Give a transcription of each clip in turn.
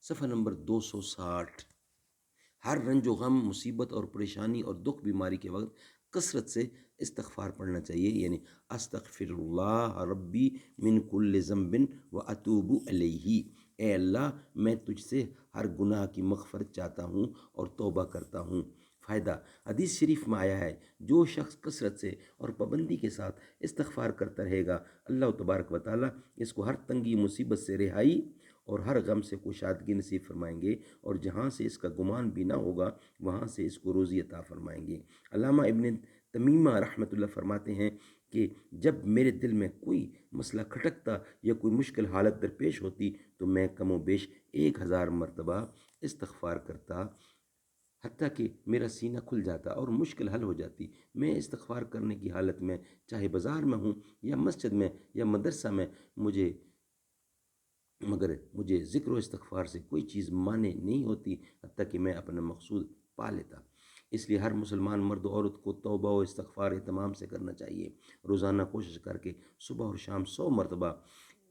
صفحہ نمبر 260۔ ہر رنج و غم، مصیبت اور پریشانی اور دکھ بیماری کے وقت کثرت سے استغفار پڑھنا چاہیے، یعنی استغفر اللہ ربی من کل ذنب و اتوب الیہ، اے اللہ میں تجھ سے ہر گناہ کی مغفرت چاہتا ہوں اور توبہ کرتا ہوں۔ فائدہ: حدیث شریف میں آیا ہے، جو شخص کثرت سے اور پابندی کے ساتھ استغفار کرتا رہے گا، اللہ تبارک و تعالیٰ اس کو ہر تنگی مصیبت سے رہائی اور ہر غم سے کشادگی نصیب فرمائیں گے، اور جہاں سے اس کا گمان بھی نہ ہوگا وہاں سے اس کو روزی عطا فرمائیں گے۔ علامہ ابن تمیمہ رحمۃ اللہ فرماتے ہیں کہ جب میرے دل میں کوئی مسئلہ کھٹکتا یا کوئی مشکل حالت درپیش ہوتی تو میں کم و بیش 1000 مرتبہ استغفار کرتا، حتیٰ کہ میرا سینہ کھل جاتا اور مشکل حل ہو جاتی۔ میں استغفار کرنے کی حالت میں چاہے بازار میں ہوں یا مسجد میں یا مدرسہ میں، مگر مجھے ذکر و استغفار سے کوئی چیز مانے نہیں ہوتی، حتیٰ کہ میں اپنا مقصود پا لیتا۔ اس لیے ہر مسلمان مرد و عورت کو توبہ و استغفار اہتمام سے کرنا چاہیے۔ روزانہ کوشش کر کے صبح اور شام 100 مرتبہ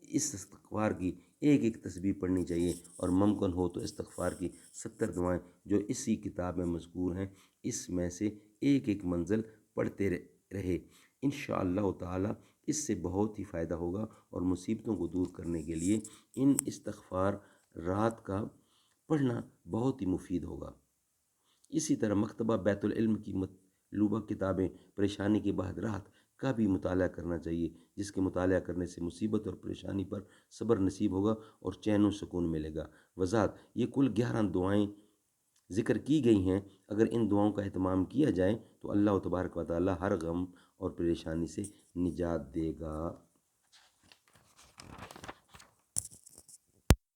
اس استغفار کی ایک ایک تسبیح پڑھنی چاہیے، اور ممکن ہو تو استغفار کی 70 دعائیں جو اسی کتاب میں مذکور ہیں، اس میں سے ایک ایک منزل پڑھتے رہے۔ انشاءاللہ تعالی اس سے بہت ہی فائدہ ہوگا، اور مصیبتوں کو دور کرنے کے لیے ان استغفار رات کا پڑھنا بہت ہی مفید ہوگا۔ اسی طرح مکتبہ بیت العلم کی مطلوبہ کتابیں پریشانی کے بعد راحت کا بھی مطالعہ کرنا چاہیے، جس کے مطالعہ کرنے سے مصیبت اور پریشانی پر صبر نصیب ہوگا اور چین و سکون ملے گا۔ وضاحت: یہ کل 11 دعائیں ذکر کی گئی ہیں، اگر ان دعاؤں کا اہتمام کیا جائے تو اللہ تبارک و تعالی ہر غم اور پریشانی سے نجات دے گا۔